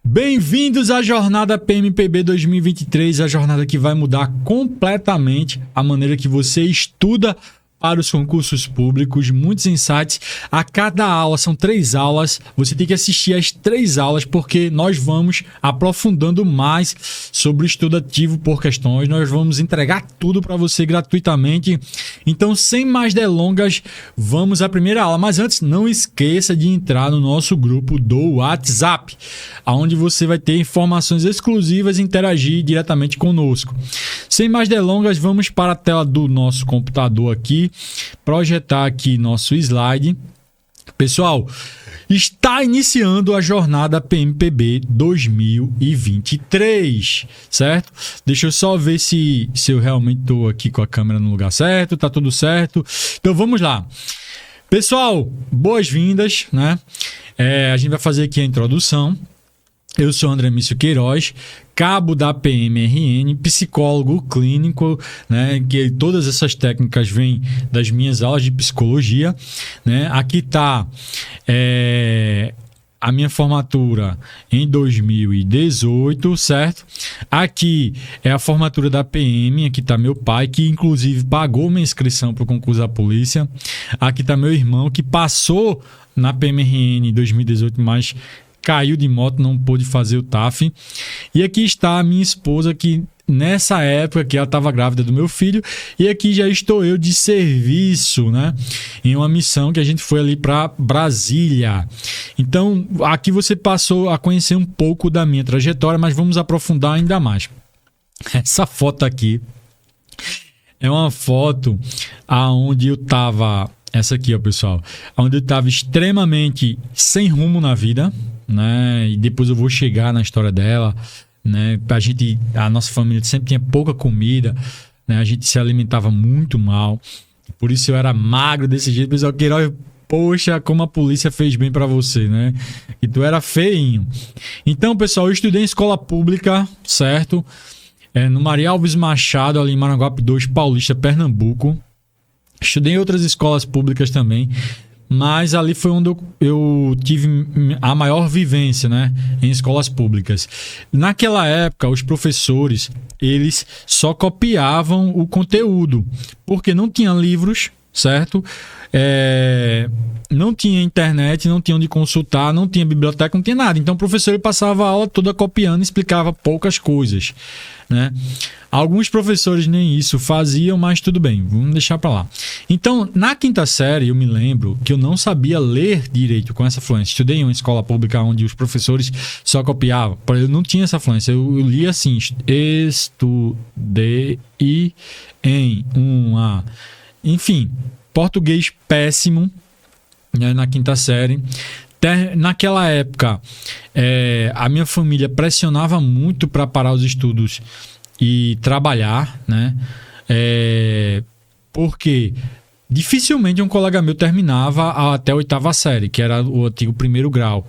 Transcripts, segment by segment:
Bem-vindos à jornada PMPB 2023, a jornada que vai mudar completamente a maneira que você estuda para os concursos públicos, muitos insights. A cada aula, são 3 aulas, você tem que assistir as 3 aulas, porque nós vamos aprofundando mais sobre o estudo ativo por questões, nós vamos entregar tudo para você gratuitamente. Então, sem mais delongas, vamos à primeira aula. Mas antes, não esqueça de entrar no nosso grupo do WhatsApp, onde você vai ter informações exclusivas e interagir diretamente conosco. Sem mais delongas, vamos para a tela do nosso computador aqui, projetar aqui nosso slide. Pessoal, está iniciando a jornada PMPB 2023, certo? Deixa eu só ver se eu realmente estou aqui com a câmera no lugar certo, tá tudo certo. Então vamos lá. Pessoal, boas-vindas, né? A gente vai fazer aqui a introdução. Eu sou André Mício Queiroz, cabo da PMRN, psicólogo clínico, né? Que todas essas técnicas vêm das minhas aulas de psicologia, né? Aqui está a minha formatura em 2018, certo? Aqui é a formatura da PM, aqui está meu pai, que inclusive pagou minha inscrição para o concurso da polícia. Aqui está meu irmão, que passou na PMRN em 2018, mas caiu de moto, não pôde fazer o TAF. E aqui está a minha esposa, que nessa época que ela estava grávida do meu filho, e aqui já estou eu de serviço, né? Em uma missão que a gente foi ali para Brasília. Então, aqui você passou a conhecer um pouco da minha trajetória, mas vamos aprofundar ainda mais. Essa foto aqui é uma foto aonde eu estava... Essa aqui, ó, pessoal. Onde eu estava extremamente sem rumo na vida, né? E depois eu vou chegar na história dela, né? A nossa família sempre tinha pouca comida, né? A gente se alimentava muito mal. Por isso eu era magro desse jeito. Pessoal, Queiroz, poxa, como a polícia fez bem pra você, né? E tu era feinho. Então, pessoal, eu estudei em escola pública, certo? No Maria Alves Machado, ali em Maranguape 2, Paulista, Pernambuco. Estudei em outras escolas públicas também, mas ali foi onde eu tive a maior vivência, né, em escolas públicas. Naquela época, os professores, eles só copiavam o conteúdo, porque não tinha livros, certo? Não tinha internet, não tinha onde consultar, não tinha biblioteca, não tinha nada. Então o professor ele passava a aula toda copiando e explicava poucas coisas, né? Alguns professores nem isso faziam, mas tudo bem, vamos deixar para lá. Então, na 5ª série, eu me lembro que eu não sabia ler direito com essa fluência. Estudei em uma escola pública onde os professores só copiavam. Eu não tinha essa fluência. Eu li assim, estudei em uma... Enfim, português péssimo, né, na 5ª série. Naquela época, a minha família pressionava muito para parar os estudos e trabalhar, né? Porque dificilmente um colega meu terminava até a 8ª série, que era o antigo 1º grau,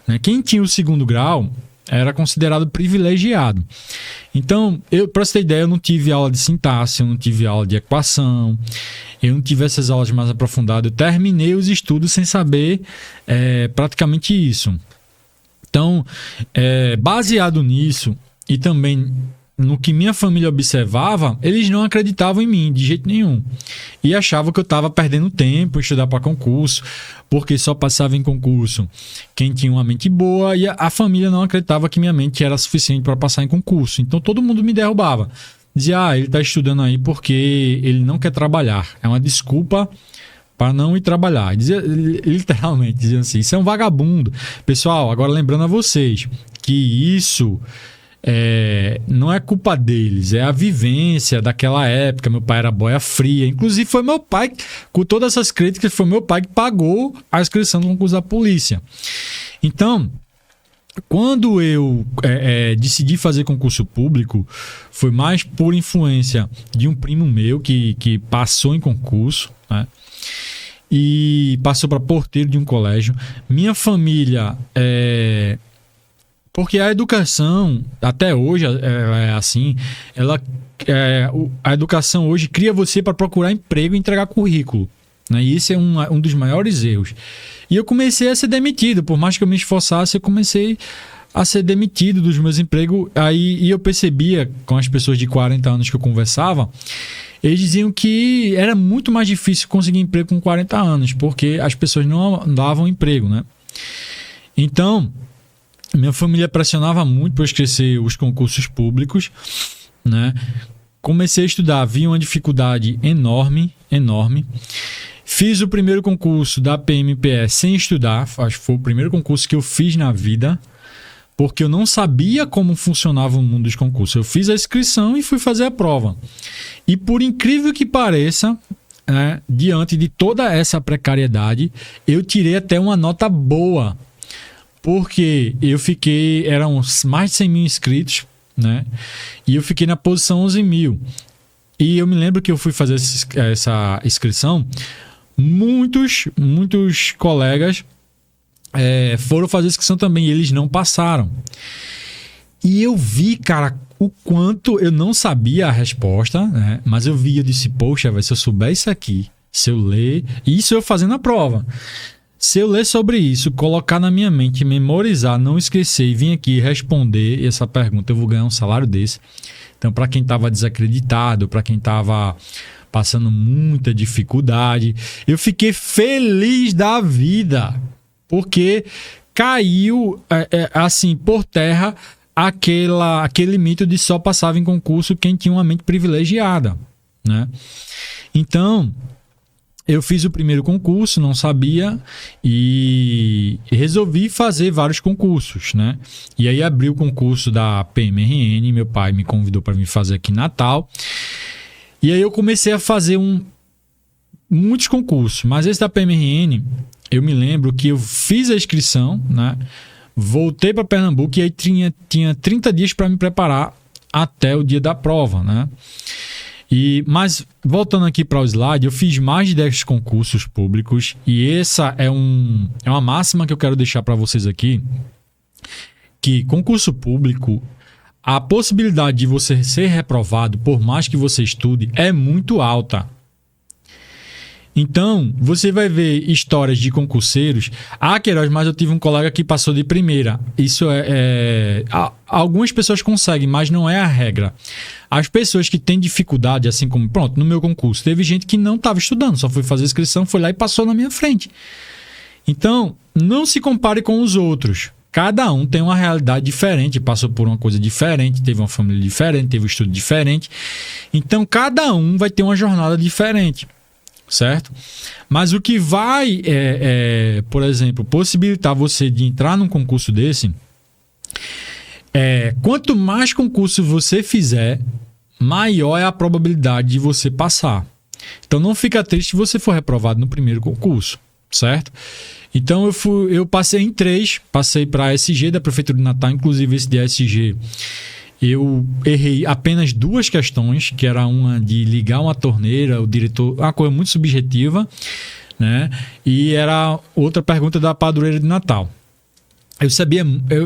né? Quem tinha o 2º grau era considerado privilegiado. Então, para você ter ideia, eu não tive aula de sintaxe, eu não tive aula de equação, eu não tive essas aulas mais aprofundadas. Eu terminei os estudos sem saber praticamente isso. Então, baseado nisso e também no que minha família observava, eles não acreditavam em mim de jeito nenhum. E achavam que eu estava perdendo tempo em estudar para concurso, porque só passava em concurso quem tinha uma mente boa, e a família não acreditava que minha mente era suficiente para passar em concurso. Então todo mundo me derrubava. Dizia, ele está estudando aí porque ele não quer trabalhar. É uma desculpa para não ir trabalhar. Dizia, literalmente, dizia assim, isso é um vagabundo. Pessoal, agora lembrando a vocês que isso... não é culpa deles, é a vivência daquela época. Meu pai era boia fria, inclusive foi meu pai, com todas essas críticas, foi meu pai que pagou a inscrição no concurso da polícia. Então, quando eu decidi fazer concurso público, foi mais por influência de um primo meu que passou em concurso, né? E passou para porteiro de um colégio. Minha família porque a educação, até hoje é assim, a educação hoje cria você para procurar emprego e entregar currículo, né? E esse é um dos maiores erros. E eu comecei a ser demitido, por mais que eu me esforçasse, eu comecei a ser demitido dos meus empregos. E eu percebia com as pessoas de 40 anos que eu conversava, eles diziam que era muito mais difícil conseguir emprego com 40 anos, porque as pessoas não davam emprego, né? Então, minha família pressionava muito para eu esquecer os concursos públicos, né? Comecei a estudar, havia uma dificuldade enorme. Fiz o primeiro concurso da PMPE sem estudar, acho que foi o primeiro concurso que eu fiz na vida, porque eu não sabia como funcionava o mundo dos concursos. Eu fiz a inscrição e fui fazer a prova. E por incrível que pareça, diante de toda essa precariedade, eu tirei até uma nota boa, porque eram mais de 100 mil inscritos, né? E eu fiquei na posição 11 mil. E eu me lembro que eu fui fazer essa inscrição, muitos colegas foram fazer inscrição também, e eles não passaram. E eu vi, cara, o quanto eu não sabia a resposta, né? Mas eu vi, eu disse, poxa, se eu souber isso aqui, se eu ler, isso eu fazendo a prova, se eu ler sobre isso, colocar na minha mente, memorizar, não esquecer e vir aqui responder essa pergunta, eu vou ganhar um salário desse. Então, para quem estava desacreditado, para quem estava passando muita dificuldade, eu fiquei feliz da vida, porque caiu assim por terra aquele mito de só passava em concurso quem tinha uma mente privilegiada, né? Então, eu fiz o primeiro concurso, não sabia, e resolvi fazer vários concursos, né? E aí abri o concurso da PMRN, meu pai me convidou para vir fazer aqui em Natal. E aí eu comecei a fazer muitos concursos, mas esse da PMRN, eu me lembro que eu fiz a inscrição, né? Voltei para Pernambuco e aí tinha 30 dias para me preparar até o dia da prova, né? Mas voltando aqui para o slide, eu fiz mais de 10 concursos públicos e essa é uma máxima que eu quero deixar para vocês aqui, que concurso público, a possibilidade de você ser reprovado, por mais que você estude, é muito alta. Então, você vai ver histórias de concurseiros. Queiroz, mas eu tive um colega que passou de primeira. Isso algumas pessoas conseguem, mas não é a regra. As pessoas que têm dificuldade, assim como, pronto, no meu concurso, teve gente que não estava estudando, só foi fazer inscrição, foi lá e passou na minha frente. Então, não se compare com os outros. Cada um tem uma realidade diferente, passou por uma coisa diferente, teve uma família diferente, teve um estudo diferente. Então, cada um vai ter uma jornada diferente. Certo? Mas o que vai, por exemplo, possibilitar você de entrar num concurso desse quanto mais concurso você fizer, maior é a probabilidade de você passar. Então não fica triste se você for reprovado no primeiro concurso, certo? Então eu passei em 3, passei para a SG da Prefeitura de Natal, inclusive esse de SG. Eu errei apenas 2 questões, que era uma de ligar uma torneira, o diretor, uma coisa muito subjetiva, né? E era outra pergunta da padroeira de Natal. Eu sabia,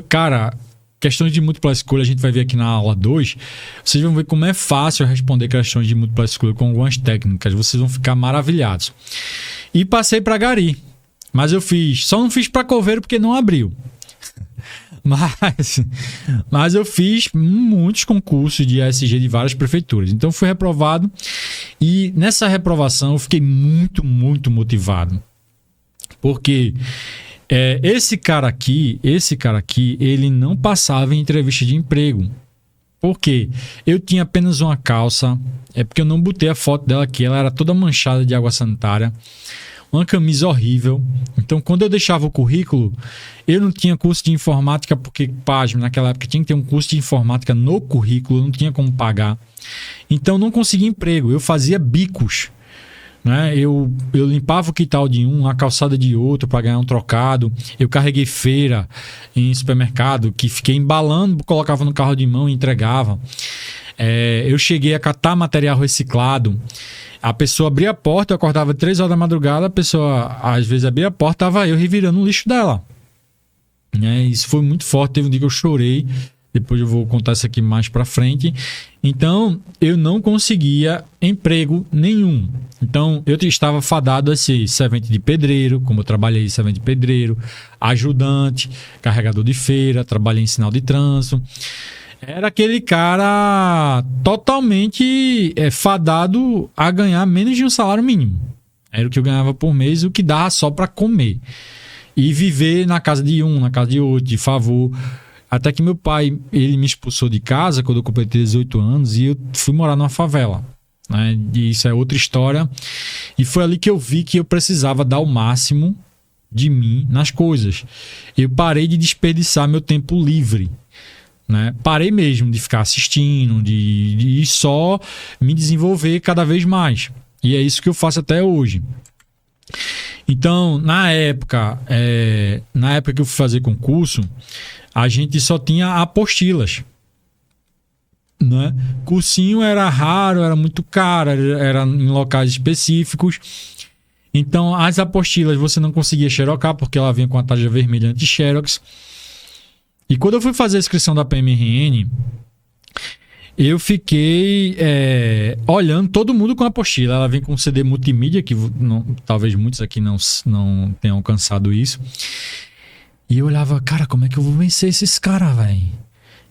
cara, questões de múltipla escolha, a gente vai ver aqui na aula 2, vocês vão ver como é fácil responder questões de múltipla escolha com algumas técnicas, vocês vão ficar maravilhados. E passei para Gari, mas só não fiz para Coveiro porque não abriu. Mas eu fiz muitos concursos de ESG de várias prefeituras. Então fui reprovado. E nessa reprovação eu fiquei muito, muito motivado. Porque esse cara aqui, ele não passava em entrevista de emprego. Por quê? Eu tinha apenas uma calça. É porque eu não botei a foto dela aqui. Ela era toda manchada de água sanitária. Uma camisa horrível. Então, quando eu deixava o currículo, eu não tinha curso de informática, porque, pasme, naquela época tinha que ter um curso de informática no currículo, não tinha como pagar. Então, não conseguia emprego. Eu fazia bicos, né? Eu limpava o quintal de um, a calçada de outro para ganhar um trocado. Eu carreguei feira em supermercado, que fiquei embalando, colocava no carro de mão e entregava. Eu cheguei a catar material reciclado. A pessoa abria a porta, eu acordava 3 horas da madrugada, a pessoa às vezes abria a porta, estava eu revirando o lixo dela. Isso foi muito forte, teve um dia que eu chorei, Depois eu vou contar isso aqui mais pra frente. Então, eu não conseguia emprego nenhum. Então, eu estava fadado a ser servente de pedreiro, como eu trabalhei em servente de pedreiro, ajudante, carregador de feira, trabalhei em sinal de trânsito. Era aquele cara totalmente fadado a ganhar menos de um salário mínimo. Era o que eu ganhava por mês, o que dava só para comer. E viver na casa de um, na casa de outro, de favor. Até que meu pai, ele me expulsou de casa quando eu completei 18 anos e eu fui morar numa favela. Né? E isso é outra história. E foi ali que eu vi que eu precisava dar o máximo de mim nas coisas. Eu parei de desperdiçar meu tempo livre. Né? Parei mesmo de ficar assistindo, de só me desenvolver cada vez mais. E é isso que eu faço até hoje. Então, na época que eu fui fazer concurso, a gente só tinha apostilas. Né? Cursinho era raro, era muito caro, era em locais específicos. Então, as apostilas você não conseguia xerocar, porque ela vinha com a tarja vermelha anti-xerox. E quando eu fui fazer a inscrição da PMRN, eu fiquei olhando todo mundo com a apostila. Ela vem com CD multimídia, que talvez muitos aqui não tenham alcançado isso. E eu olhava, cara, como é que eu vou vencer esses caras, velho?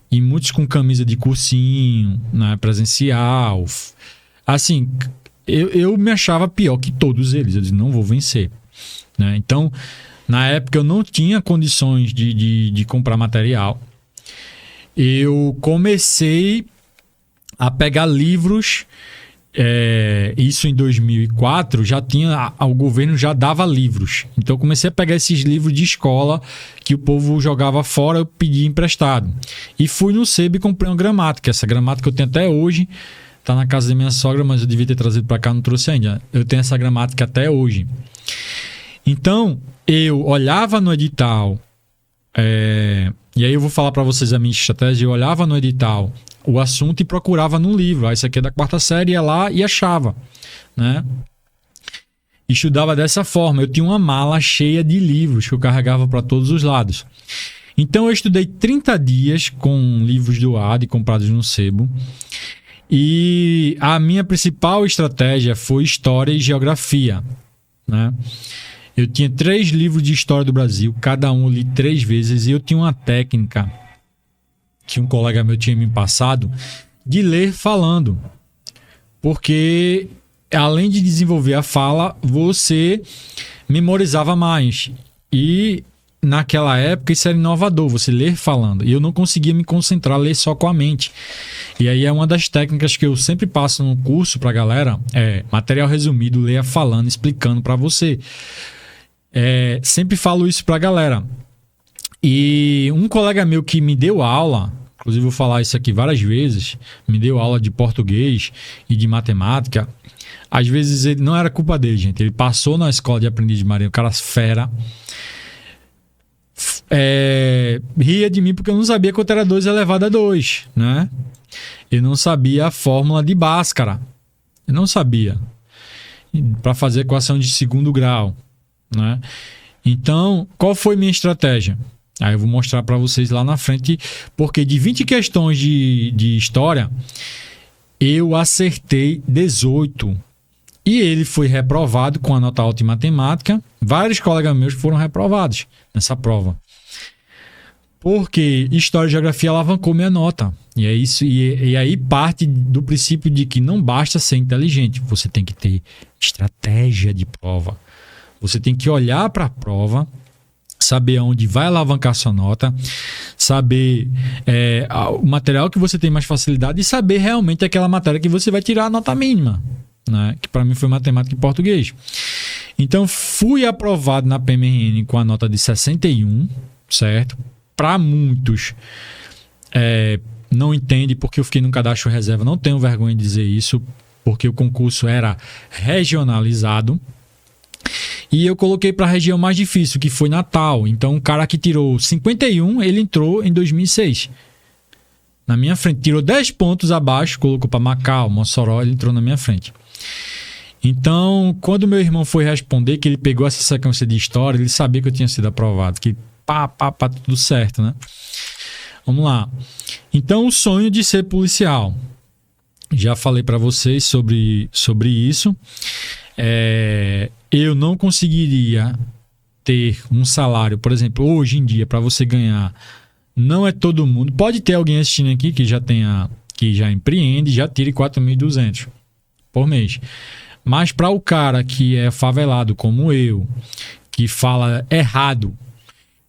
E muitos com camisa de cursinho, né, presencial. Assim, eu me achava pior que todos eles. Eu disse, não vou vencer. Né? Então, na época eu não tinha condições de comprar material. Eu comecei a pegar livros, isso em 2004, o governo já dava livros. Então eu comecei a pegar esses livros de escola que o povo jogava fora, eu pedi emprestado. E fui no Sebo e comprei uma gramática. Essa gramática eu tenho até hoje, tá na casa da minha sogra, mas eu devia ter trazido para cá, não trouxe ainda. Eu tenho essa gramática até hoje. Então, eu olhava no edital, e aí eu vou falar para vocês a minha estratégia. Eu olhava no edital o assunto e procurava no livro. Isso aqui é da quarta série, ia lá e achava. Né? Estudava dessa forma. Eu tinha uma mala cheia de livros que eu carregava para todos os lados. Então eu estudei 30 dias com livros doados e comprados no Sebo. E a minha principal estratégia foi História e Geografia. Né? Eu tinha 3 livros de História do Brasil, cada um eu li 3 vezes, e eu tinha uma técnica que um colega meu tinha me passado de ler falando. Porque, além de desenvolver a fala, você memorizava mais. E, naquela época, isso era inovador, você ler falando. E eu não conseguia me concentrar, ler só com a mente. E aí é uma das técnicas que eu sempre passo no curso pra galera, material resumido, leia falando, explicando pra você. Sempre falo isso pra galera. E um colega meu que me deu aula, inclusive vou falar isso aqui várias vezes, me deu aula de português e de matemática. Às vezes ele, não era culpa dele, gente. Ele passou na escola de aprendiz de marinha, o cara fera. Ria de mim porque eu não sabia quanto era 2 elevado a 2, né? Eu não sabia a fórmula de Bhaskara. Eu não sabia. Para fazer equação de segundo grau. Né? Então, qual foi minha estratégia? Aí eu vou mostrar para vocês lá na frente, porque de 20 questões de história, eu acertei 18. E ele foi reprovado com a nota alta em matemática. Vários colegas meus foram reprovados nessa prova. Porque História e Geografia alavancou minha nota. E é isso. E aí parte do princípio de que não basta ser inteligente, você tem que ter estratégia de prova. Você tem que olhar para a prova, saber onde vai alavancar sua nota, saber o material que você tem mais facilidade e saber realmente aquela matéria que você vai tirar a nota mínima, né? Que para mim foi matemática e português. Então fui aprovado na PMRN com a nota de 61, certo? Para muitos não entende porque eu fiquei no cadastro reserva, não tenho vergonha de dizer isso, porque o concurso era regionalizado. E eu coloquei para a região mais difícil, que foi Natal. Então, o cara que tirou 51, ele entrou em 2006. Na minha frente. Tirou 10 pontos abaixo, colocou para Macau, Mossoró, ele entrou na minha frente. Então, quando meu irmão foi responder, que ele pegou essa sequência de história, ele sabia que eu tinha sido aprovado. Que tudo certo, né? Vamos lá. Então, o sonho de ser policial. Já falei para vocês sobre isso. Eu não conseguiria ter um salário, por exemplo, hoje em dia, para você ganhar, não é todo mundo. Pode ter alguém assistindo aqui que já empreende, já tire 4.200 por mês. Mas para o cara que é favelado como eu, que fala errado,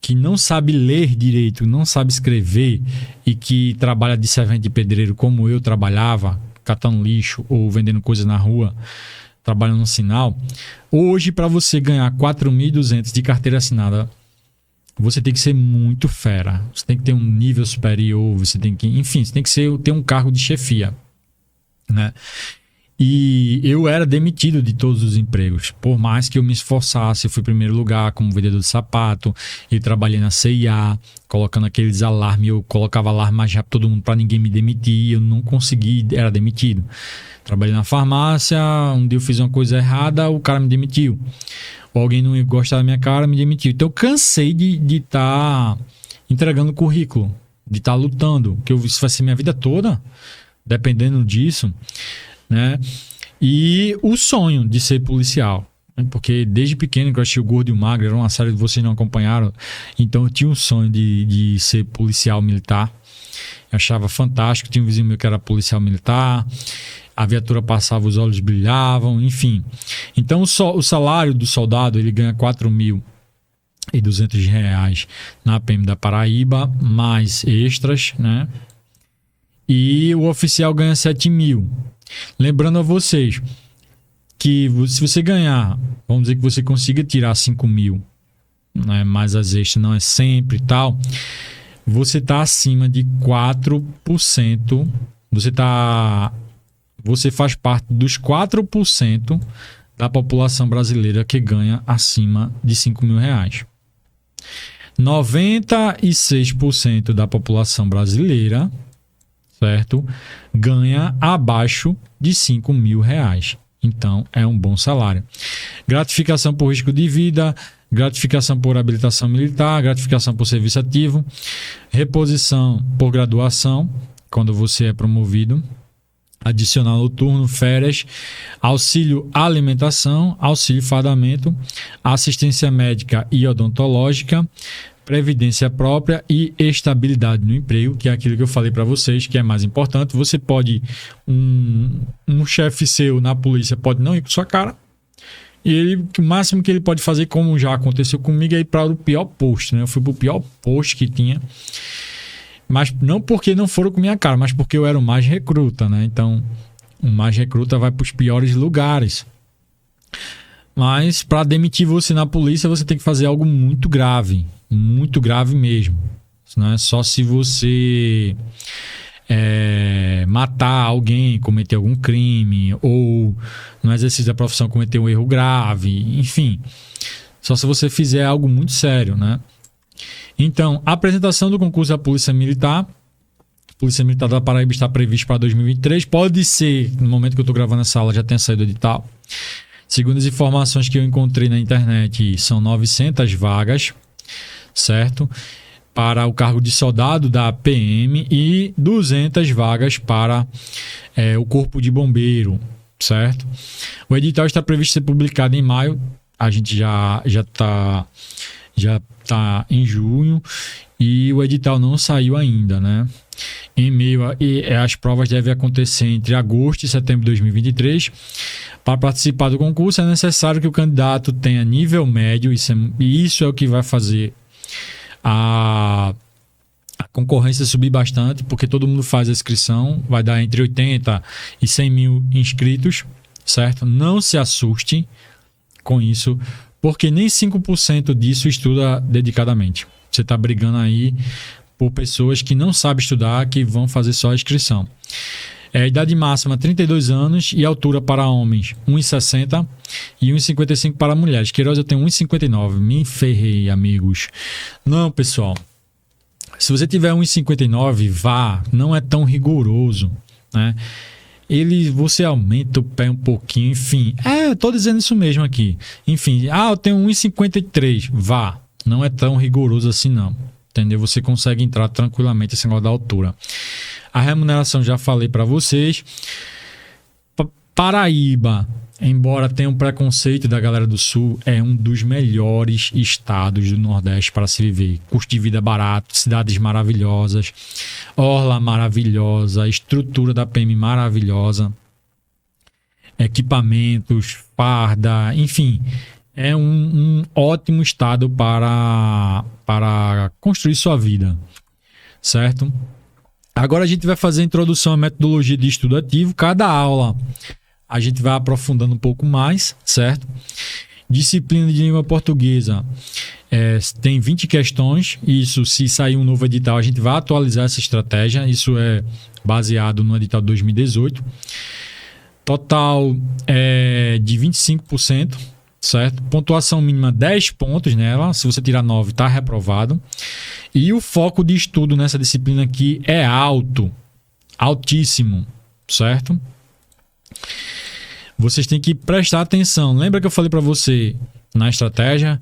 que não sabe ler direito, não sabe escrever e que trabalha de servente de pedreiro como eu trabalhava, catando lixo ou vendendo coisas na rua, trabalhando no sinal, hoje para você ganhar 4.200 de carteira assinada, você tem que ser muito fera, você tem que ter um nível superior, você tem que ter um cargo de chefia, né? E eu era demitido de todos os empregos. Por mais que eu me esforçasse, eu fui em primeiro lugar como vendedor de sapato, e trabalhei na CIA, colocando aqueles alarmes, eu colocava alarme mais rápido todo mundo para ninguém me demitir, eu não consegui, era demitido. Trabalhei na farmácia, um dia eu fiz uma coisa errada, o cara me demitiu. Ou alguém não gostava da minha cara, me demitiu. Então eu cansei de estar entregando currículo, de estar lutando, que isso vai ser minha vida toda, dependendo disso, né? E o sonho de ser policial, né? Porque desde pequeno que eu achei o Gordo e o Magro, era uma série que vocês não acompanharam, então eu tinha um sonho de ser policial militar. Eu achava fantástico, tinha um vizinho meu que era policial militar, a viatura passava, os olhos brilhavam, enfim. Então o salário do soldado, ele ganha R$4.200 na PM da Paraíba, mais extras, né? E o oficial ganha 7.000. Lembrando a vocês que se você ganhar, vamos dizer que você consiga tirar 5.000, né, mais as extras, não é sempre e tal, você está acima de 4%, você faz parte dos 4% da população brasileira que ganha acima de R$5.000. 96% da população brasileira, certo, ganha abaixo de R$5.000. Então, é um bom salário. Gratificação por risco de vida, gratificação por habilitação militar, gratificação por serviço ativo, reposição por graduação, quando você é promovido, adicional noturno, férias, auxílio alimentação, auxílio fardamento, assistência médica e odontológica, previdência própria e estabilidade no emprego, que é aquilo que eu falei para vocês, que é mais importante. Você pode, um chefe seu na polícia pode não ir com sua cara, e o máximo que ele pode fazer, como já aconteceu comigo, é ir para o pior posto, né? Eu fui para o pior posto que tinha, mas não porque não foram com minha cara, mas porque eu era o mais recruta, né? Então, o mais recruta vai para os piores lugares. Mas para demitir você na polícia, você tem que fazer algo muito grave mesmo. Não é só se você matar alguém, cometer algum crime, ou no exercício da profissão cometer um erro grave, enfim. Só se você fizer algo muito sério, né? Então, a apresentação do concurso da Polícia Militar. A Polícia Militar da Paraíba está prevista para 2023. Pode ser, no momento que eu estou gravando essa aula, já tenha saído o edital. Segundo as informações que eu encontrei na internet, são 900 vagas, certo? Para o cargo de soldado da PM e 200 vagas para o Corpo de Bombeiro, certo? O edital está previsto ser publicado em maio. A gente já está em junho e o edital não saiu ainda, né? Em meio as provas devem acontecer entre agosto e setembro de 2023. Para participar do concurso é necessário que o candidato tenha nível médio, e isso é o que vai fazer a concorrência subir bastante, porque todo mundo faz a inscrição, vai dar entre 80 e 100 mil inscritos, certo? Não se assuste com isso, porque nem 5% disso estuda dedicadamente. Você está brigando aí por pessoas que não sabem estudar, que vão fazer só a inscrição. Idade máxima 32 anos e altura para homens 1,60 e 1,55 para mulheres. Queiroz, eu tenho 1,59. Me ferrei, amigos. Não, pessoal. Se você tiver 1,59, vá. Não é tão rigoroso, né? Você aumenta o pé um pouquinho, enfim. Eu tô dizendo isso mesmo aqui. Enfim, eu tenho 1,53. Vá. Não é tão rigoroso assim, não. Entendeu? Você consegue entrar tranquilamente esse negócio da altura. A remuneração já falei para vocês. Paraíba, embora tenha um preconceito da galera do Sul, é um dos melhores estados do Nordeste para se viver. Custo de vida barato, cidades maravilhosas, orla maravilhosa, estrutura da PM maravilhosa, equipamentos, farda, enfim, é um ótimo estado para construir sua vida, certo? Agora a gente vai fazer a introdução à metodologia de estudo ativo. Cada aula a gente vai aprofundando um pouco mais, certo? Disciplina de língua portuguesa tem 20 questões. Isso, se sair um novo edital, a gente vai atualizar essa estratégia. Isso é baseado no edital de 2018. Total de 25%, certo? Pontuação mínima 10 pontos nela. Se você tirar 9, está reprovado. E o foco de estudo nessa disciplina aqui é alto, altíssimo, certo? Vocês têm que prestar atenção. Lembra que eu falei para você na estratégia?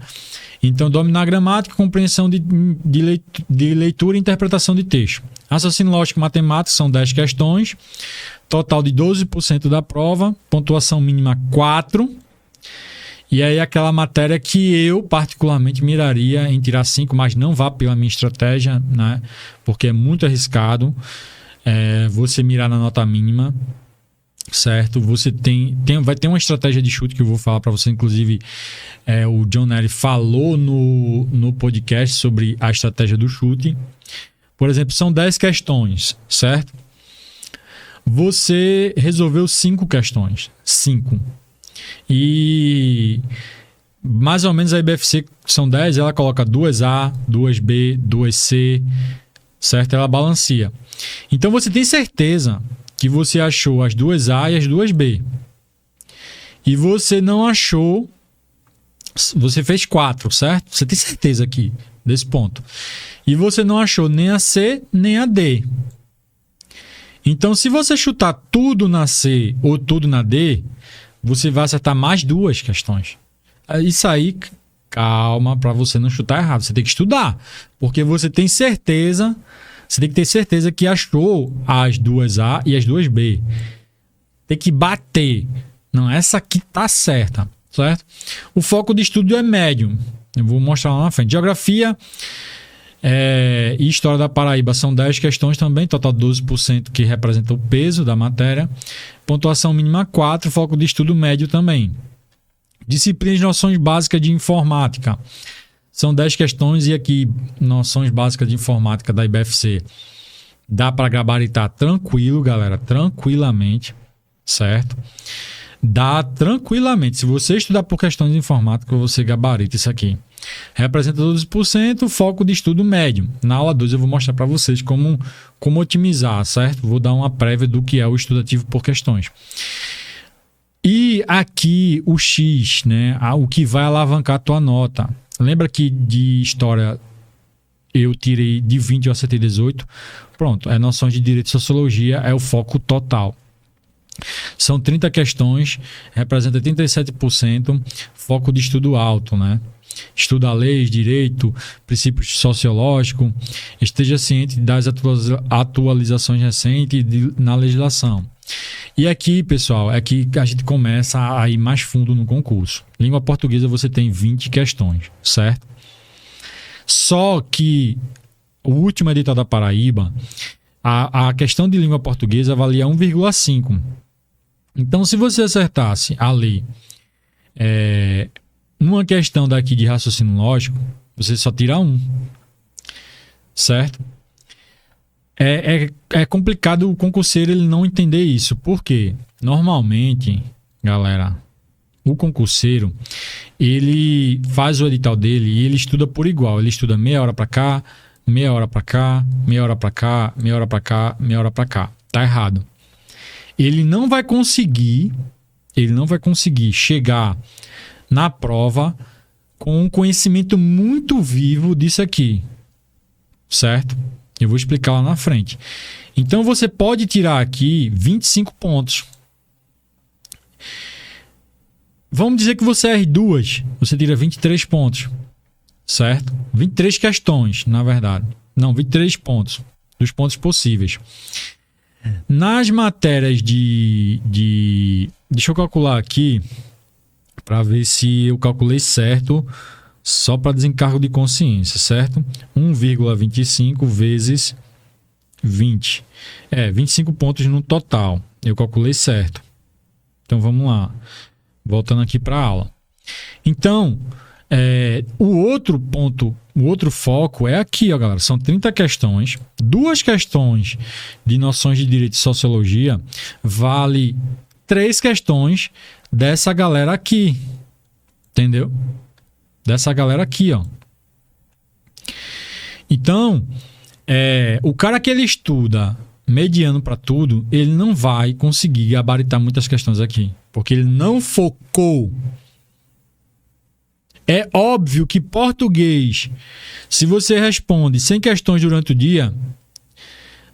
Então, dominar a gramática, compreensão de leitura e interpretação de texto. Raciocínio lógico e matemática são 10 questões. Total de 12% da prova. Pontuação mínima 4. E aí aquela matéria que eu particularmente miraria em tirar 5, mas não vá pela minha estratégia, né? Porque é muito arriscado você mirar na nota mínima. Certo? Você vai ter uma estratégia de chute que eu vou falar para você. Inclusive, o John Nery falou no podcast sobre a estratégia do chute. Por exemplo, são 10 questões, certo? Você resolveu 5 questões. 5. E mais ou menos a IBFC são 10, ela coloca 2A, 2B, 2C, certo? Ela balanceia. Então você tem certeza que você achou as 2A e as 2B. E você não achou... Você fez 4, certo? Você tem certeza aqui desse ponto. E você não achou nem a C, nem a D. Então, se você chutar tudo na C ou tudo na D, você vai acertar mais 2 questões. Isso aí, calma, para você não chutar errado. Você tem que estudar. Porque você tem certeza... Você tem que ter certeza que achou as 2A e as 2B. Tem que bater. Não, essa aqui tá certa, certo? O foco de estudo é médio. Eu vou mostrar lá na frente. Geografia e História da Paraíba são 10 questões também, total 12% que representa o peso da matéria. Pontuação mínima 4, foco de estudo médio também. Disciplinas de noções básicas de informática. São 10 questões e aqui, noções básicas de informática da IBFC. Dá para gabaritar tranquilo, galera, tranquilamente, certo? Dá tranquilamente. Se você estudar por questões de informática, você gabarita isso aqui. Representa 12%, foco de estudo médio. Na aula 2 eu vou mostrar para vocês como otimizar, certo? Vou dar uma prévia do que é o estudo ativo por questões. E aqui o X, né? O que vai alavancar a tua nota. Lembra que de história eu tirei de 20 eu acertei 18? Pronto, noções de direito e sociologia é o foco total. São 30 questões, representa 37%, foco de estudo alto, né? Estuda leis, direito, princípios sociológicos, esteja ciente das atualizações recentes na legislação. E aqui, pessoal, é que a gente começa a ir mais fundo no concurso. Língua portuguesa você tem 20 questões, certo? Só que o último edital da Paraíba, a questão de língua portuguesa valia 1,5. Então, se você acertasse ali uma questão daqui de raciocínio lógico, você só tira 1, certo? É complicado o concurseiro ele não entender isso. Por quê? Normalmente, galera, o concurseiro, ele faz o edital dele e ele estuda por igual. Ele estuda meia hora para cá, meia hora para cá, meia hora para cá, meia hora para cá, meia hora para cá. Tá errado. Ele não vai conseguir chegar na prova com um conhecimento muito vivo disso aqui, certo? Eu vou explicar lá na frente. Então, você pode tirar aqui 25 pontos. Vamos dizer que você erre 2. Você tira 23 pontos. Certo? 23 questões, na verdade. Não, 23 pontos. Dos pontos possíveis. Nas matérias deixa eu calcular aqui para ver se eu calculei certo, só para desencargo de consciência, certo? 1,25 vezes 20. 25 pontos no total. Eu calculei certo. Então vamos lá. Voltando aqui para a aula. Então, o outro ponto, o outro foco é aqui, ó, galera. São 30 questões. 2 questões de noções de direito e sociologia vale 3 questões dessa galera aqui. Entendeu? Dessa galera aqui, ó. Então, o cara que ele estuda mediano para tudo, ele não vai conseguir gabaritar muitas questões aqui, porque ele não focou. É óbvio que português, se você responde 100 questões durante o dia,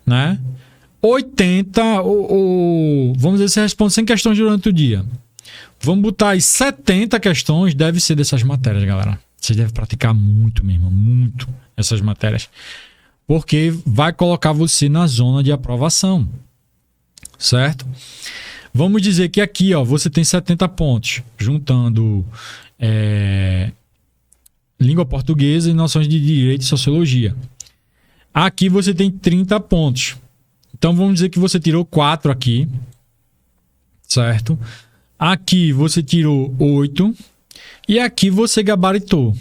né? 80 vamos dizer, você responde 100 questões durante o dia. Vamos botar aí 70 questões, deve ser dessas matérias, galera. Você deve praticar muito mesmo, muito essas matérias. Porque vai colocar você na zona de aprovação. Certo? Vamos dizer que aqui, ó, você tem 70 pontos, juntando língua portuguesa e noções de direito e sociologia. Aqui você tem 30 pontos. Então vamos dizer que você tirou 4 aqui. Certo? Aqui você tirou 8. E aqui você gabaritou.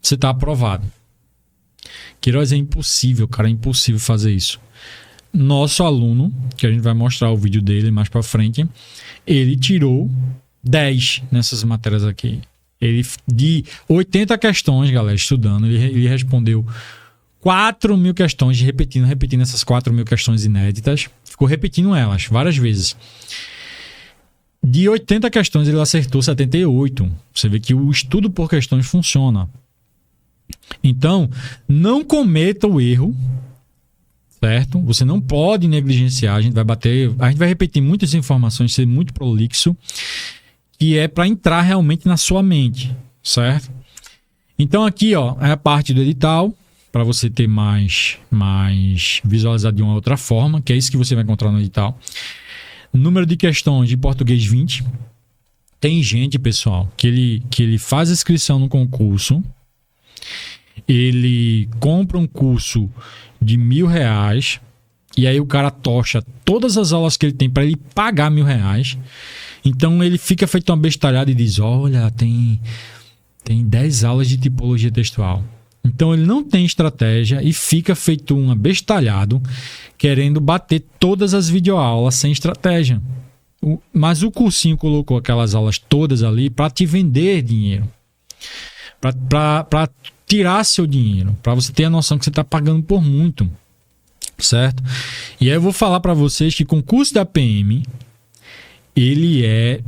Você está aprovado. Queiroz, é impossível, cara. É impossível fazer isso. Nosso aluno, que a gente vai mostrar o vídeo dele mais para frente, ele tirou 10 nessas matérias aqui. Ele, de 80 questões, galera, estudando, ele respondeu 4.000 questões, repetindo essas 4.000 questões inéditas. Ficou repetindo elas várias vezes. De 80 questões, ele acertou 78. Você vê que o estudo por questões funciona. Então, não cometa o erro, certo? Você não pode negligenciar. A gente vai repetir muitas informações, ser muito prolixo, que é para entrar realmente na sua mente, certo? Então aqui, ó, é a parte do edital, para você ter mais visualizado de uma outra forma, que é isso que você vai encontrar no edital. Número de questões de português 20. Tem gente, pessoal, que ele faz inscrição no concurso, ele compra um curso de R$1.000 e aí o cara tocha todas as aulas que ele tem para ele pagar R$1.000. Então ele fica feito uma bestalhada e diz: olha, tem 10 aulas de tipologia textual. Então ele não tem estratégia e fica feito um abestalhado querendo bater todas as videoaulas sem estratégia. Mas o cursinho colocou aquelas aulas todas ali para te vender dinheiro. Para tirar seu dinheiro. Para você ter a noção que você está pagando por muito. Certo? E aí eu vou falar para vocês que concurso da PM, ele é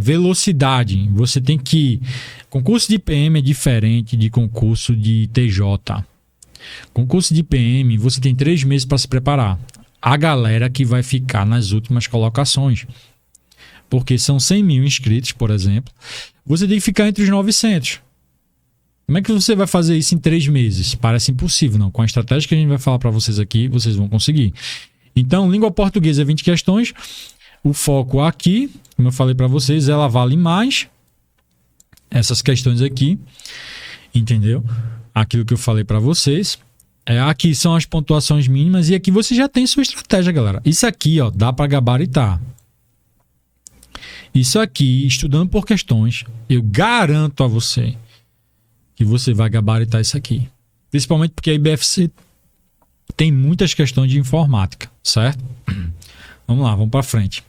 velocidade. Você tem que... Concurso de PM é diferente de concurso de TJ. Concurso de PM, você tem 3 meses para se preparar. A galera que vai ficar nas últimas colocações. Porque são 100.000 inscritos, por exemplo. Você tem que ficar entre os 900. Como é que você vai fazer isso em 3 meses? Parece impossível, não. Com a estratégia que a gente vai falar para vocês aqui, vocês vão conseguir. Então, língua portuguesa é 20 questões. O foco aqui, como eu falei para vocês, ela vale mais. Essas questões aqui, entendeu? Aquilo que eu falei para vocês. Aqui são as pontuações mínimas e aqui você já tem sua estratégia, galera. Isso aqui, ó, dá para gabaritar. Isso aqui, estudando por questões, eu garanto a você que você vai gabaritar isso aqui. Principalmente porque a IBFC tem muitas questões de informática, certo? Vamos lá, vamos para frente.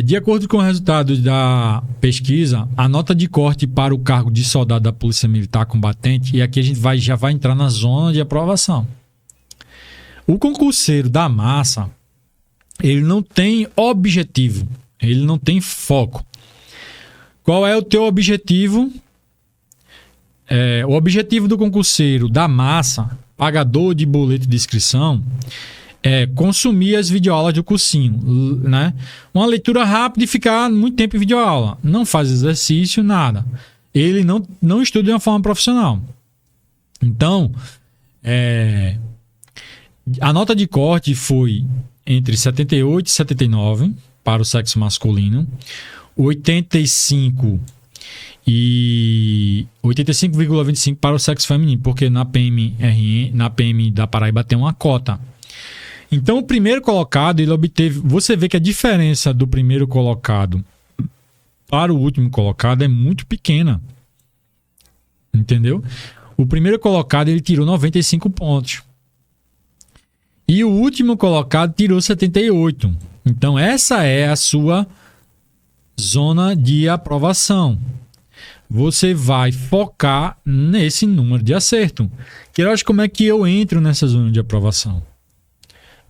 De acordo com o resultado da pesquisa, a nota de corte para o cargo de soldado da Polícia Militar Combatente, e aqui a gente já vai entrar na zona de aprovação. O concurseiro da massa, ele não tem objetivo, ele não tem foco. Qual é o teu objetivo? O objetivo do concurseiro da massa, pagador de boleto de inscrição, consumir as videoaulas do cursinho, né? Uma leitura rápida e ficar muito tempo em videoaula. Não faz exercício, nada. Ele não estuda de uma forma profissional. Então, A nota de corte foi entre 78 e 79 para o sexo masculino, 85,25 para o sexo feminino, porque na PM da Paraíba tem uma cota. Então, o primeiro colocado, ele obteve... Você vê que a diferença do primeiro colocado para o último colocado é muito pequena. Entendeu? O primeiro colocado, ele tirou 95 pontos. E o último colocado tirou 78. Então, essa é a sua zona de aprovação. Você vai focar nesse número de acerto. Queiroz, como é que eu entro nessa zona de aprovação?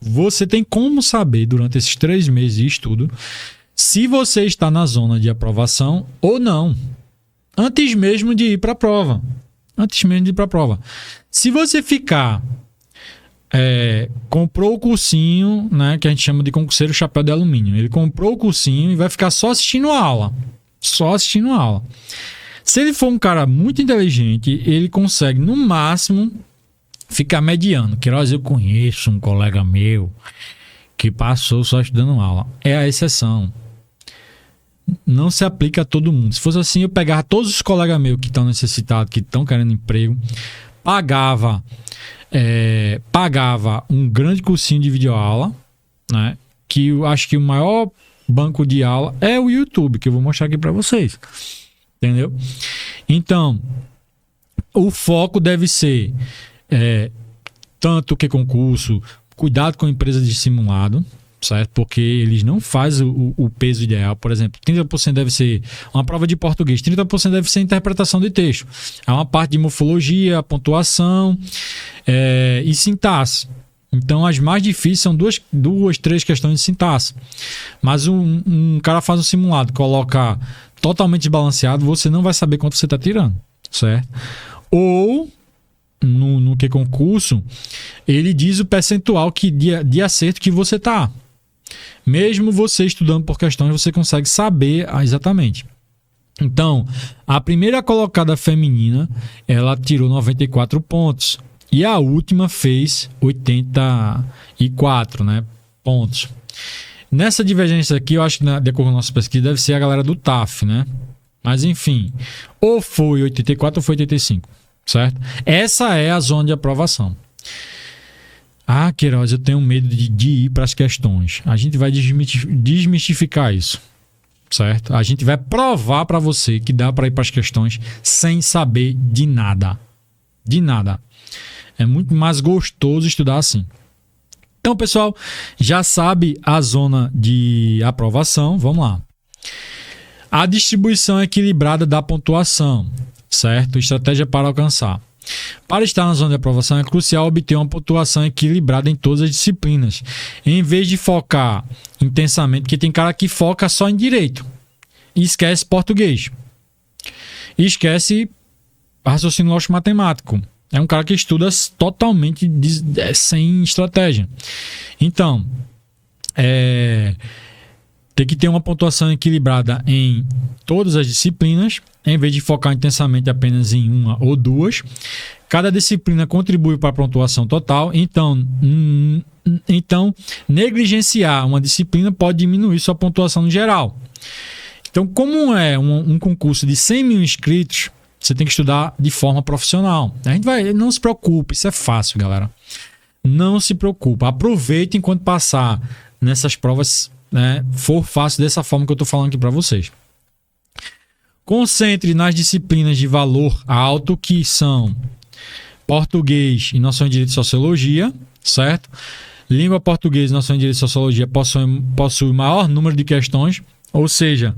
Você tem como saber, durante esses 3 meses de estudo, se você está na zona de aprovação ou não. Antes mesmo de ir para a prova. Se você ficar... comprou o cursinho, né, que a gente chama de concurseiro chapéu de alumínio. Ele comprou o cursinho e vai ficar só assistindo a aula. Se ele for um cara muito inteligente, ele consegue, no máximo, ficar mediano. Queiroz, eu conheço um colega meu que passou só estudando aula. É a exceção. Não se aplica a todo mundo. Se fosse assim, eu pegava todos os colegas meus que estão necessitados, que estão querendo emprego, pagava um grande cursinho de videoaula, né? Que eu acho que o maior banco de aula é o YouTube, que eu vou mostrar aqui para vocês. Entendeu? Então, o foco deve ser tanto que concurso, cuidado com empresas de simulado, certo? Porque eles não fazem o peso ideal. Por exemplo, 30% deve ser uma prova de português, 30% deve ser interpretação de texto. Há uma parte de morfologia, pontuação e sintaxe. Então, as mais difíceis são duas, 3 questões de sintaxe. Mas um cara faz um simulado, coloca totalmente desbalanceado, você não vai saber quanto você está tirando, certo? Ou, no que concurso, ele diz o percentual de acerto que você está. Mesmo você estudando por questões, você consegue saber exatamente. Então, a primeira colocada feminina, ela tirou 94 pontos. E a última fez 84, né, pontos. Nessa divergência aqui, eu acho que, de acordo com a nossa pesquisa, deve ser a galera do TAF, né? Mas, enfim, ou foi 84 ou foi 85, certo? Essa é a zona de aprovação. Ah, Queiroz, eu tenho medo de ir para as questões. A gente vai desmistificar isso, certo? A gente vai provar para você que dá para ir para as questões sem saber de nada. De nada. É muito mais gostoso estudar assim. Então, pessoal, já sabe a zona de aprovação. Vamos lá. A distribuição equilibrada da pontuação, certo? Estratégia para alcançar. Para estar na zona de aprovação, é crucial obter uma pontuação equilibrada em todas as disciplinas, em vez de focar intensamente, porque tem cara que foca só em direito e esquece português. E esquece raciocínio lógico matemático. É um cara que estuda totalmente sem estratégia. Então, tem que ter uma pontuação equilibrada em todas as disciplinas, em vez de focar intensamente apenas em uma ou duas. Cada disciplina contribui para a pontuação total. Então, negligenciar uma disciplina pode diminuir sua pontuação no geral. Então, como é um concurso de 100 mil inscritos, você tem que estudar de forma profissional. Não se preocupe, isso é fácil, galera. Não se preocupe. Aproveite enquanto passar nessas provas, né, for fácil dessa forma que eu estou falando aqui para vocês. Concentre nas disciplinas de valor alto, que são português e noção de direito e sociologia, certo? Língua portuguesa e noção de direito e sociologia possui maior número de questões, ou seja,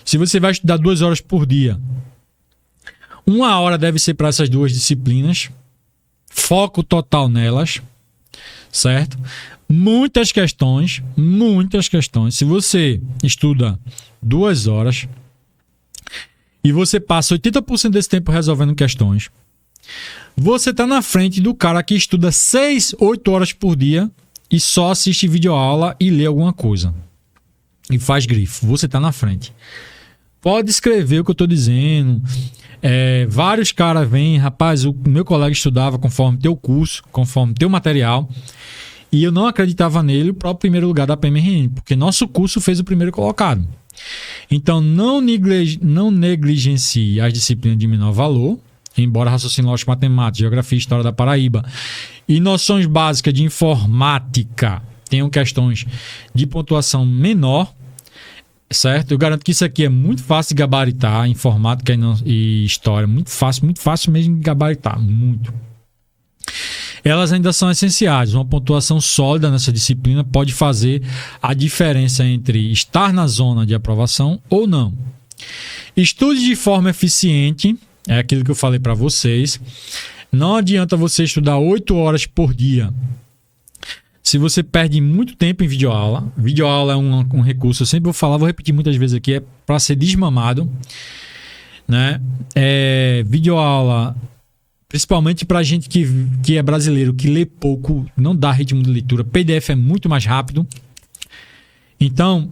se você vai estudar 2 horas por dia, 1 hora deve ser para essas 2 disciplinas, foco total nelas, certo? Muitas questões. Se você estuda 2 horas e você passa 80% desse tempo resolvendo questões, você está na frente do cara que estuda 6, 8 horas por dia e só assiste videoaula e lê alguma coisa. E faz grifo. Você está na frente. Pode escrever o que eu estou dizendo. Vários caras vêm, rapaz, o meu colega estudava conforme teu curso, conforme teu material. e eu não acreditava nele para o primeiro lugar da PMRN, porque nosso curso fez o primeiro colocado. Então, não negligencie as disciplinas de menor valor, embora raciocínio lógico matemática, geografia e história da Paraíba e noções básicas de informática tenham questões de pontuação menor, certo? Eu garanto que isso aqui é muito fácil de gabaritar, informática e história, muito fácil mesmo de gabaritar, muito. Elas ainda são essenciais. Uma pontuação sólida nessa disciplina pode fazer a diferença entre estar na zona de aprovação ou não. Estude de forma eficiente, é aquilo que eu falei para vocês. Não adianta você estudar 8 horas por dia se você perde muito tempo em videoaula. Videoaula é um recurso, eu sempre vou falar, vou repetir muitas vezes aqui, é para ser desmamado, né? Videoaula, principalmente para gente que é brasileiro, que lê pouco, não dá ritmo de leitura. PDF é muito mais rápido. Então,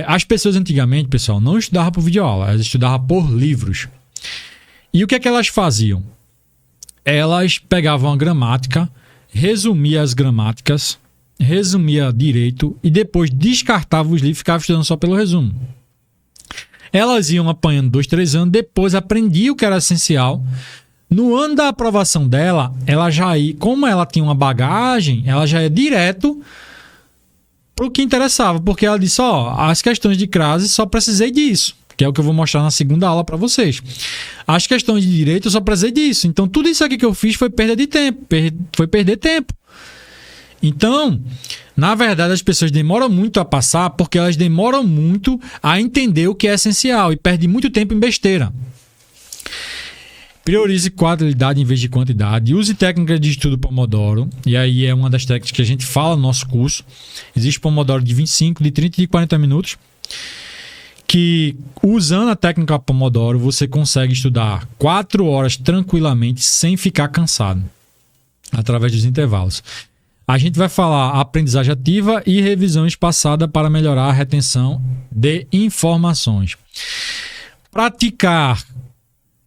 as pessoas antigamente, pessoal, não estudavam por videoaula, elas estudavam por livros. E o que é que elas faziam? Elas pegavam a gramática, resumia as gramáticas, resumia direito e depois descartava os livros e ficava estudando só pelo resumo. Elas iam apanhando 2, 3 anos, depois aprendiam o que era essencial. No ano da aprovação dela, ela já ia, como ela tinha uma bagagem, ela já ia direto para o que interessava, porque ela disse, as questões de crase só precisei disso, que é o que eu vou mostrar na segunda aula para vocês. As questões de direito eu só precisei disso. Então, tudo isso aqui que eu fiz foi perda de tempo, foi perder tempo. Então, na verdade, as pessoas demoram muito a passar porque elas demoram muito a entender o que é essencial e perdem muito tempo em besteira. Priorize qualidade em vez de quantidade. Use técnicas de estudo Pomodoro. E aí é uma das técnicas que a gente fala no nosso curso. Existe Pomodoro de 25, de 30 e de 40 minutos. Que usando a técnica Pomodoro, você consegue estudar 4 horas tranquilamente sem ficar cansado. Através dos intervalos. A gente vai falar aprendizagem ativa e revisão espaçada para melhorar a retenção de informações. Praticar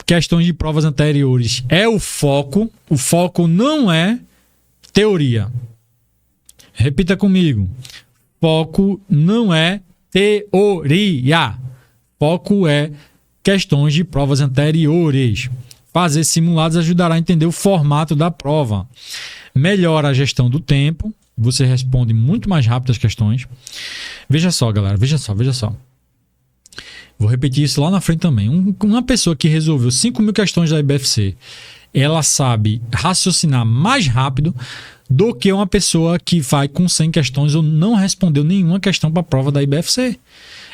questões de provas anteriores é o foco. O foco não é teoria. Repita comigo. Foco não é teoria. Foco é questões de provas anteriores. Fazer simulados ajudará a entender o formato da prova. Melhora a gestão do tempo. Você responde muito mais rápido as questões. Veja só, galera. Veja só. Vou repetir isso lá na frente também. Uma pessoa que resolveu 5.000 questões da IBFC, ela sabe raciocinar mais rápido do que uma pessoa que vai com 100 questões ou não respondeu nenhuma questão para a prova da IBFC.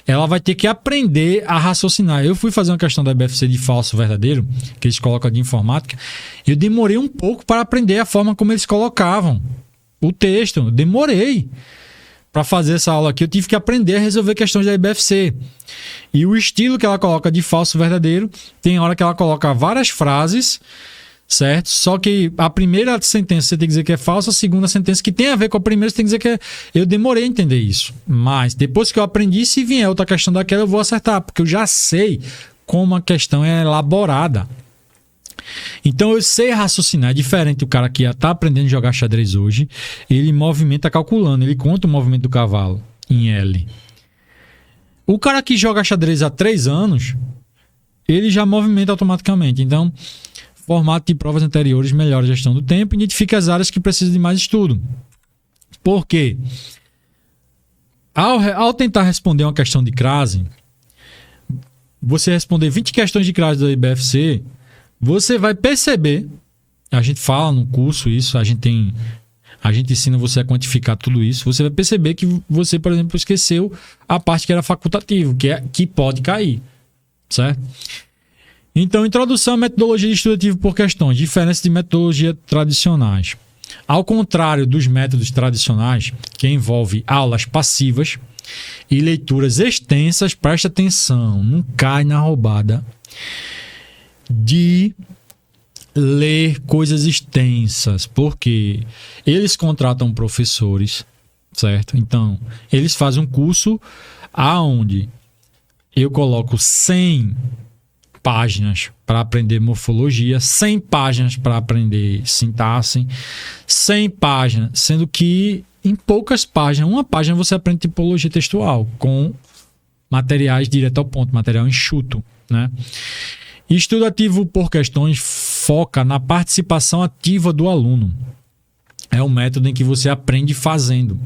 Ela vai ter que aprender a raciocinar. Eu fui fazer uma questão da IBFC de falso verdadeiro, que eles colocam de informática. Eu demorei um pouco para aprender a forma como eles colocavam o texto. Eu demorei para fazer essa aula aqui. Eu tive que aprender a resolver questões da IBFC. E o estilo que ela coloca de falso verdadeiro, tem hora que ela coloca várias frases, certo? Só que a primeira sentença você tem que dizer que é falsa, a segunda sentença que tem a ver com a primeira você tem que dizer que é... Eu demorei a entender isso. Mas depois que eu aprendi, se vier outra questão daquela, eu vou acertar, porque eu já sei como a questão é elaborada. Então eu sei raciocinar. É diferente do cara que está aprendendo a jogar xadrez hoje, ele movimenta calculando, ele conta o movimento do cavalo em L. O cara que joga xadrez há 3 anos, ele já movimenta automaticamente. Então, formato de provas anteriores melhora a gestão do tempo e identifica as áreas que precisam de mais estudo. Por quê? Ao tentar responder uma questão de crase, você responder 20 questões de crase da IBFC, você vai perceber, a gente fala no curso isso, a gente ensina você a quantificar tudo isso, você vai perceber que você, por exemplo, esqueceu a parte que era facultativo, que pode cair, certo? Então, introdução à metodologia estudativa por questões, diferença de metodologia tradicionais. Ao contrário dos métodos tradicionais, que envolve aulas passivas e leituras extensas, presta atenção, não cai na roubada de ler coisas extensas, porque eles contratam professores, certo? Então, eles fazem um curso aonde eu coloco 100 páginas para aprender morfologia, 100 páginas para aprender sintaxe, 100 páginas, sendo que em poucas páginas, uma página você aprende tipologia textual, com materiais direto ao ponto, material enxuto, né? Estudo ativo por questões foca na participação ativa do aluno. É um método em que você aprende fazendo,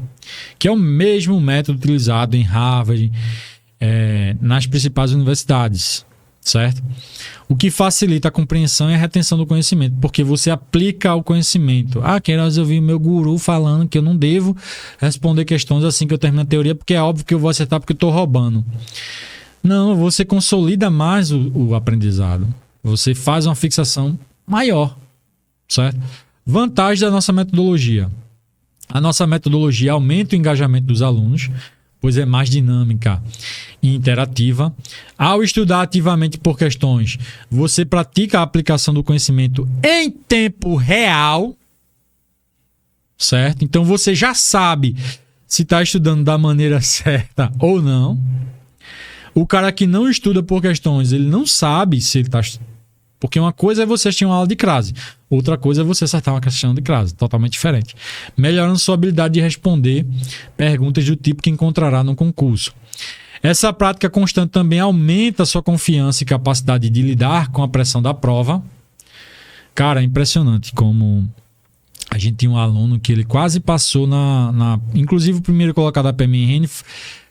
que é o mesmo método utilizado em Harvard, nas principais universidades, certo? O que facilita a compreensão e a retenção do conhecimento, porque você aplica o conhecimento. Queiroz, eu vi o meu guru falando que eu não devo responder questões assim que eu termino a teoria, porque é óbvio que eu vou acertar porque eu estou roubando. Não, você consolida mais o aprendizado. Você faz uma fixação maior, certo? Vantagem da nossa metodologia. A nossa metodologia aumenta o engajamento dos alunos, pois é mais dinâmica e interativa. Ao estudar ativamente por questões, você pratica a aplicação do conhecimento em tempo real, certo? Então você já sabe se está estudando da maneira certa ou não. O cara que não estuda por questões, ele não sabe se ele está... Porque uma coisa é você assistir uma aula de crase, outra coisa é você acertar uma questão de crase, totalmente diferente. Melhorando sua habilidade de responder perguntas do tipo que encontrará no concurso. Essa prática constante também aumenta a sua confiança e capacidade de lidar com a pressão da prova. Cara, é impressionante como a gente tinha um aluno que ele quase passou inclusive o primeiro colocado da PMN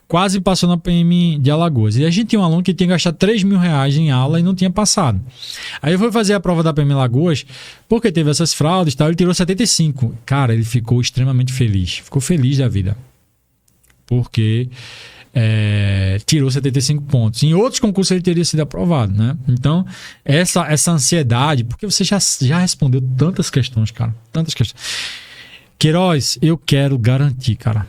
quase passou na PM de Alagoas. E a gente tinha um aluno que tinha gastado R$3.000 em aula e não tinha passado. Aí eu fui fazer a prova da PM Alagoas, porque teve essas fraudes e tal, ele tirou 75. Cara, ele ficou extremamente feliz. Ficou feliz da vida. Porque tirou 75 pontos. Em outros concursos ele teria sido aprovado, né? Então, essa ansiedade, porque você já respondeu tantas questões, cara. Tantas questões. Queiroz, eu quero garantir, cara,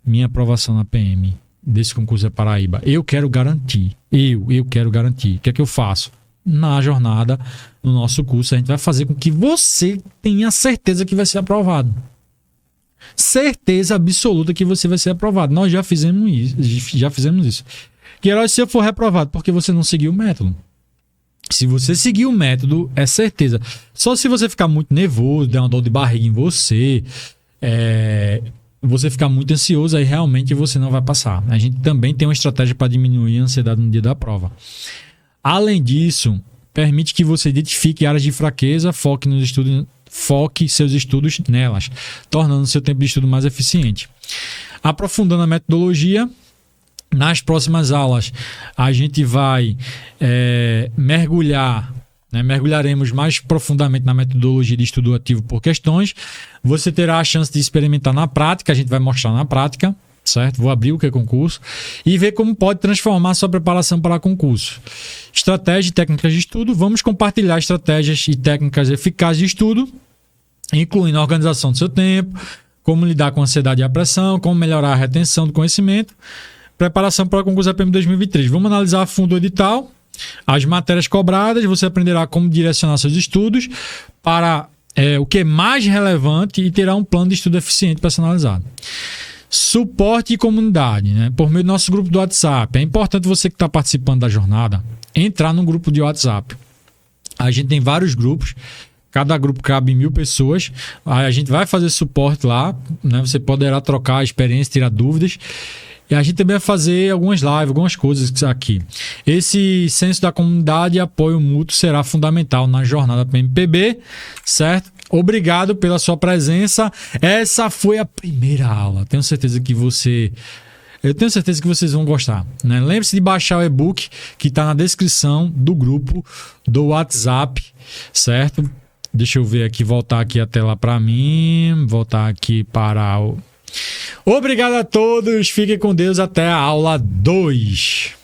minha aprovação na PM desse concurso da Paraíba. Eu quero garantir. Eu quero garantir. O que é que eu faço? Na jornada, no nosso curso, a gente vai fazer com que você tenha certeza que vai ser aprovado. Certeza absoluta que você vai ser aprovado. Nós já fizemos isso. Queiroz, se eu for reprovado, porque você não seguiu o método. Se você seguir o método, é certeza. Só se você ficar muito nervoso, der uma dor de barriga em você, você ficar muito ansioso, aí realmente você não vai passar. A gente também tem uma estratégia para diminuir a ansiedade no dia da prova. Além disso, permite que você identifique áreas de fraqueza, foque seus estudos nelas, tornando seu tempo de estudo mais eficiente. Aprofundando a metodologia, nas próximas aulas a gente vai mergulharemos mais profundamente na metodologia de estudo ativo por questões. Você terá a chance de experimentar na prática, a gente vai mostrar na prática, certo? Vou abrir o que é concurso e ver como pode transformar sua preparação para concurso. Estratégias e técnicas de estudo. Vamos compartilhar estratégias e técnicas eficazes de estudo, incluindo a organização do seu tempo, como lidar com a ansiedade e a pressão, como melhorar a retenção do conhecimento. Preparação para o concurso APM 2023. Vamos analisar a fundo o edital, as matérias cobradas, você aprenderá como direcionar seus estudos para o que é mais relevante e terá um plano de estudo eficiente personalizado. Suporte e comunidade, né? Por meio do nosso grupo do WhatsApp. É importante você que está participando da jornada entrar no grupo de WhatsApp. A gente tem vários grupos, cada grupo cabe 1.000 pessoas. A gente vai fazer suporte lá, né? Você poderá trocar experiência, tirar dúvidas. E a gente também vai fazer algumas lives, algumas coisas aqui. Esse senso da comunidade e apoio mútuo será fundamental na jornada PMPB, certo? Obrigado pela sua presença. Essa foi a primeira aula. Eu tenho certeza que vocês vão gostar, né? Lembre-se de baixar o e-book que está na descrição do grupo do WhatsApp, certo? Deixa eu ver aqui, voltar aqui a tela para mim, voltar aqui para o... Obrigado a todos, fiquem com Deus, até a aula 2.